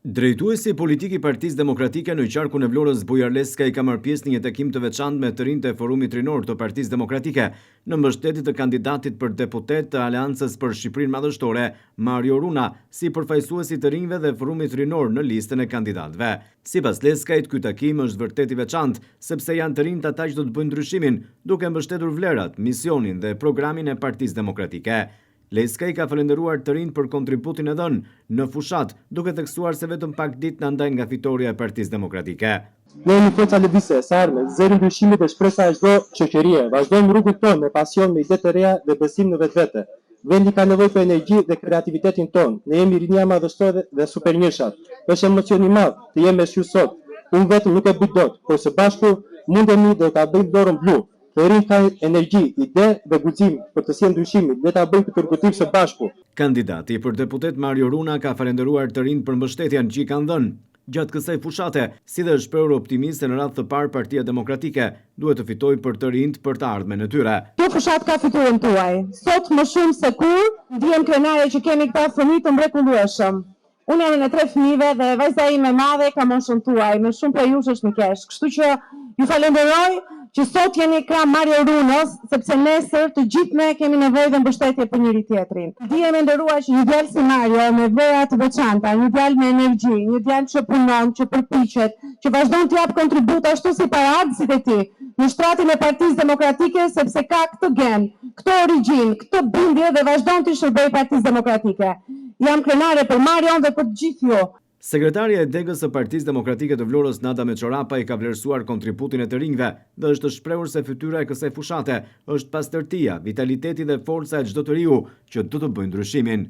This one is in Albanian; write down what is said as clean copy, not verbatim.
Drejtuesi politik i Partisë Demokratike në qarkun e Vlorës Bujar Leska i ka marrë pjesë në një takim të veçantë me të rinjtë e Forumit Rinor të Partisë Demokratike në mbështetje të kandidatit për deputet të Aleancës për Shqipërinë Madhështore, Mario Runa, si përfaqësuesi të rinjve dhe Forumit Rinor në listën e kandidatëve. Sipas Leskajt, ky takim është vërtet i veçantë, sepse janë të rinjtë ata që do të bëjnë ndryshimin, duke mbështetur vlerat, misionin dhe programin e Partisë Demokratike. Leskaj ka falenderuar të rinjtë për kontributin e dhënë në fushat, duke theksuar se vetëm pak ditë na ndajnë nga fitoria e Partisë Demokratike. Ne jemi forca lëvizëse së ardhmes, zëri ndryshimit dhe shpresa e çdo shoqërie. Vazhdojmë rrugën tonë me pasion, me ide të reja dhe besim në vetvete. Vendi ka nevojë për energji dhe kreativitetin tonë. Ne jemi rinia madhështore dhe supermirëshat. Është emocion i madh të jem me ju sot. Unë vetëm nuk e bëj dot, por së bashku mundemi dhe ta bëjmë dorën blu. Të rinjtë ka energji, ide dhe guxim për të sjellë ndryshimin, le ta bëjmë këtë rrugëtim së bashku. Kandidati për deputet Mario Runa ka falenderuar të rinjtë për mbështetjen që i kanë dhënë gjatë kësaj fushate, si dhe shprehur optimist se në radhë të parë Partia Demokratike duhet të fitojë për të rinjtë për të ardhmen e tyre. Kjo fushat ka fituar tuaj. Sot më shumë se kur, ndihem krenare që kemi këta fëmijë të mrekullueshëm. Unë jam në 3 fëmijëve dhe vajza ime e madhe ka moshën tuaj, me shumë prej jush është në kesh. Kështu që ju falenderoj që sot jeni krah Mario Runës, sepse nesër të gjithë ne kemi nevojë dhe mbështetje për njëri tjetrin. Ndihem e nderuar që një djalë si Mario me vlera të veçanta, një djalë me energji, një djalë që punon, që përpiqet, që vazhdon të jap kontribut ashtu si paradësit e tij në shtratin e Partisë Demokratike, sepse ka këtë gen, këtë origjinë, këtë bindje dhe vazhdon të shërbejë Partisë Demokratike. Jam krenare për Marion dhe për të gjithë ju. Sekretarja e degës së Partisë Demokratike të Vlorës, Nada Meçorapa, i ka vlerësuar kontributin e të rinjve dhe është shprehur se fytyra e kësaj fushate është pastërtia, vitaliteti dhe forca e çdo të riu që do të bëjë ndryshimin.